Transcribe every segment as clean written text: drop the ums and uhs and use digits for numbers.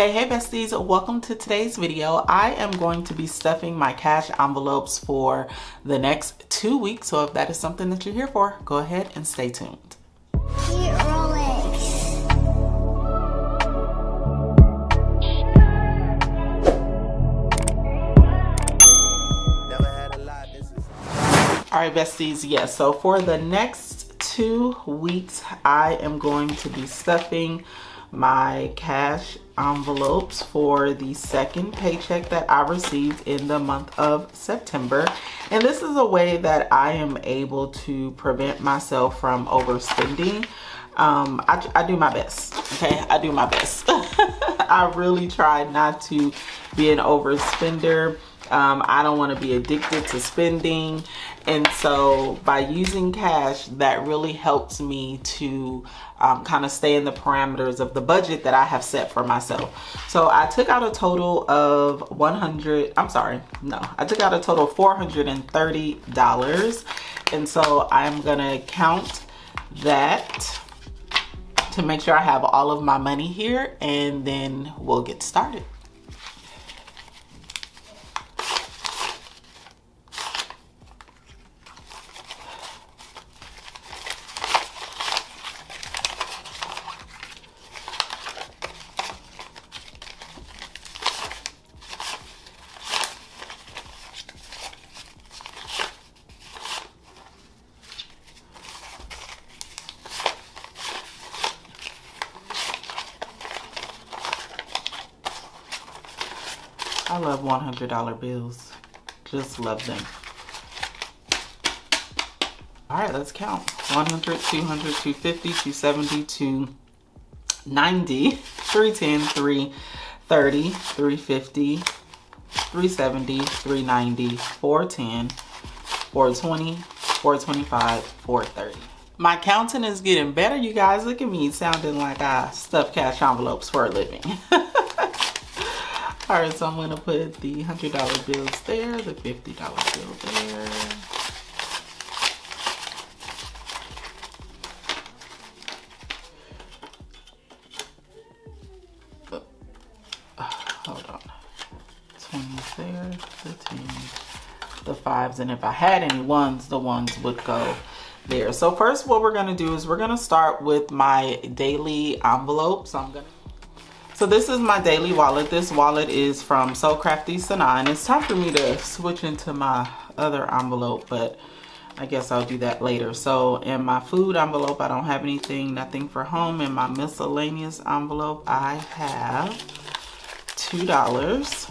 Hey besties, welcome to today's video. I am going to be stuffing my cash envelopes for the next 2 weeks. So if that is something that you're here for, go ahead and stay tuned. Alright besties, yes, so for the next 2 weeks, I am going to be stuffing my cash envelopes for the second paycheck that I received in the month of September. And this is a way that I am able to prevent myself from overspending. I do my best, okay? I do my best. I really try not to be an overspender. I don't want to be addicted to spending. And so by using cash, that really helps me to kind of stay in the parameters of the budget that I have set for myself. So I took out a total of I took out a total of $430. And so I'm gonna count that to make sure I have all of my money here, and then we'll get started. I love $100 bills. Just love them. All right, let's count. 100, 200, 250, 270, 290, 310, 330, 350, 370, 390, 410, 420, 425, 430. My counting is getting better, you guys. Look at me sounding like I stuff cash envelopes for a living. All right, so I'm gonna put the $100 bills there, the $50 bill there. Hold on. 20s there, the 10s, the 5s, and if I had any ones, the ones would go there. So first what we're gonna do is we're gonna start with my daily envelope. So this is my daily wallet. This wallet is from So Crafty Sanaa, and it's time for me to switch into my other envelope, but I guess I'll do that later. So in my food envelope, I don't have anything, nothing for home. In my miscellaneous envelope, I have $2.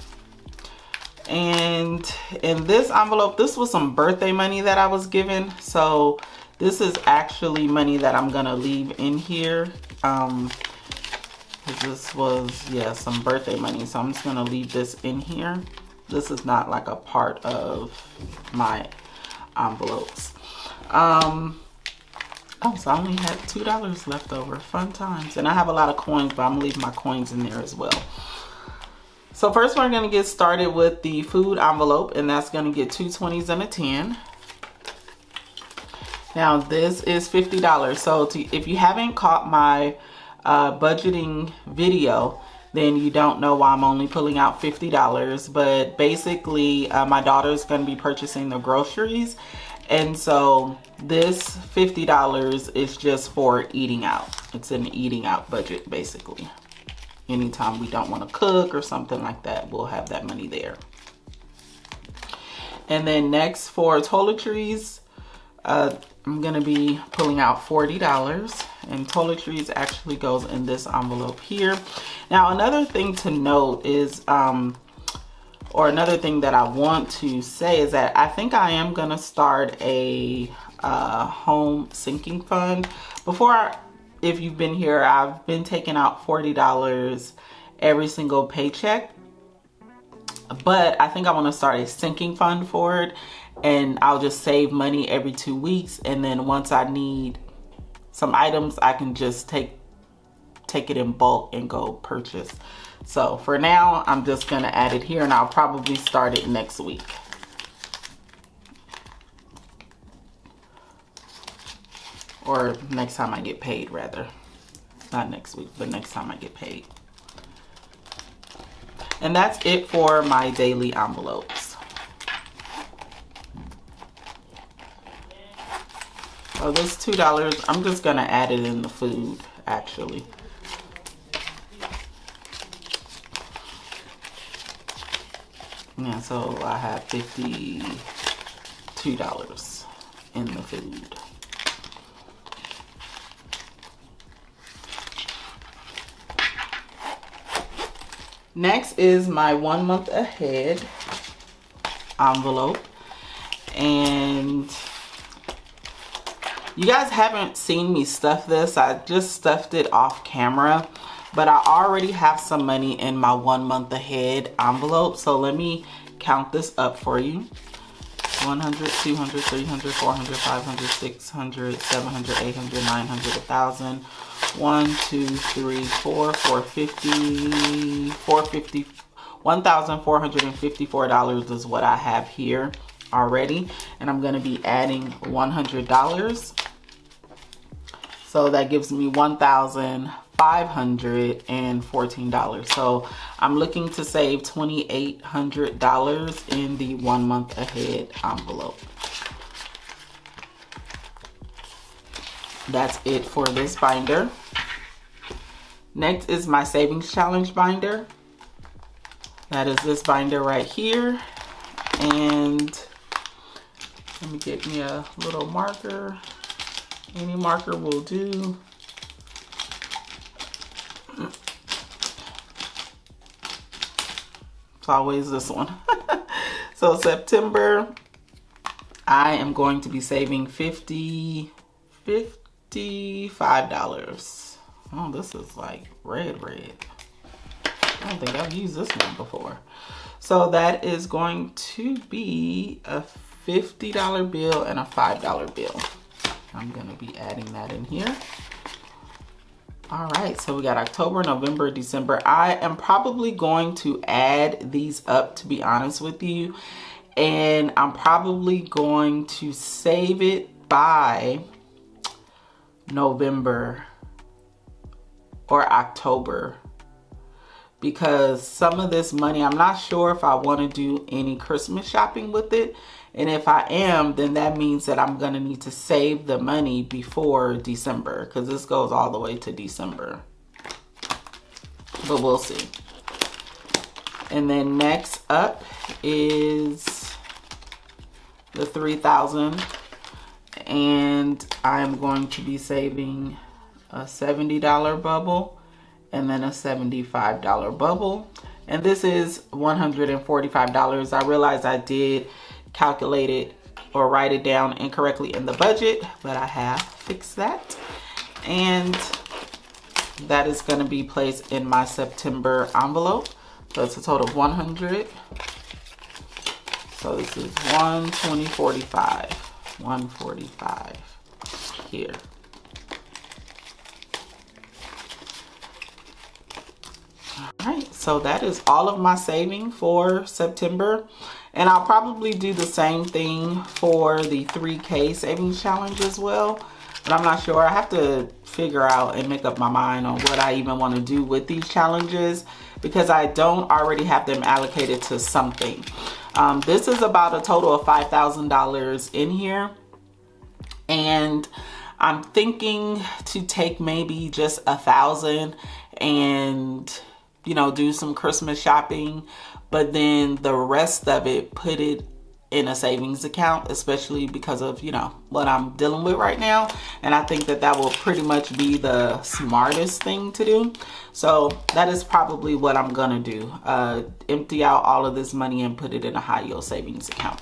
And in this envelope, this was some birthday money that I was given. So this is actually money that I'm gonna leave in here. This was, yeah, some birthday money, so I'm just gonna leave this in here. This is not like a part of my envelopes. Oh, so I only had $2 left over. Fun times. And I have a lot of coins, but I'm leaving my coins in there as well. So first we're gonna get started with the food envelope, and that's gonna get 2 20s and a 10. Now this is $50. So if you haven't caught my budgeting video, then you don't know why I'm only pulling out $50. But basically my daughter's going to be purchasing the groceries, and so this $50 is just for eating out. It's an eating out budget basically. Anytime we don't want to cook or something like that, we'll have that money there. And then next for toiletries, I'm gonna be pulling out $40, and toiletries actually goes in this envelope here. Now another thing to note is, or another thing that I want to say is that I think I am gonna start a home sinking fund. If you've been here, I've been taking out $40 every single paycheck, but I think I want to start a sinking fund for it. And I'll just save money every 2 weeks, and then once I need some items, I can just take it in bulk and go purchase. So for now, I'm just gonna add it here, and I'll probably start it next week. Or next time I get paid, rather. Not next week, but next time I get paid. And that's it for my daily envelopes. Oh, this $2, I'm just gonna add it in the food, actually. Yeah, so I have $52 in the food. Next is my 1 month ahead envelope. And you guys haven't seen me stuff this. I just stuffed it off camera. But I already have some money in my 1 month ahead envelope. So let me count this up for you. 100, 200, 300, 400, 500, 600, 700, 800, 900, 1,000. 1, 2, 3, 4, 450, 450, $1,454 is what I have here already. And I'm going to be adding $100. So that gives me $1,514. So I'm looking to save $2,800 in the 1 month ahead envelope. That's it for this binder. Next is my savings challenge binder. That is this binder right here. And let me get me a little marker. Any marker will do. It's always this one. So September, I am going to be saving $55. Oh, this is like red. I don't think I've used this one before. So that is going to be a $50 bill and a $5 bill. I'm gonna be adding that in here. All right, so we got October, November, December. I am probably going to add these up, to be honest with you. And I'm probably going to save it by November or October, because some of this money, I'm not sure if I want to do any Christmas shopping with it. And if I am, then that means that I'm going to need to save the money before December, because this goes all the way to December. But we'll see. And then next up is the $3,000. And I'm going to be saving a $70 bubble and then a $75 bubble. And this is $145. I realized I did calculate it or write it down incorrectly in the budget, but I have fixed that. And that is going to be placed in my September envelope. So it's a total of 100. So this is 120.45. 145 here. All right, so that is all of my saving for September. And I'll probably do the same thing for the 3K savings challenge as well. But I'm not sure. I have to figure out and make up my mind on what I even want to do with these challenges, because I don't already have them allocated to something. This is about a total of $5,000 in here. And I'm thinking to take maybe just 1,000 and, you know, do some Christmas shopping, but then the rest of it, put it in a savings account, especially because of, you know, what I'm dealing with right now. And I think that that will pretty much be the smartest thing to do. So that is probably what I'm gonna do. Empty out all of this money and put it in a high yield savings account.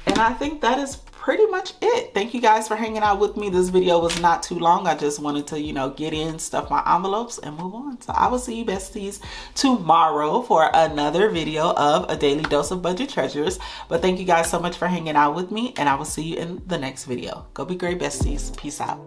And I think that is pretty much it. Thank you guys for hanging out with me. This video was not too long. I just wanted to, you know, get in, stuff my envelopes, and move on. So I will see you besties tomorrow for another video of A Daily Dose of Budget Treasures. But thank you guys so much for hanging out with me, and I will see you in the next video. Go be great, besties. Peace out.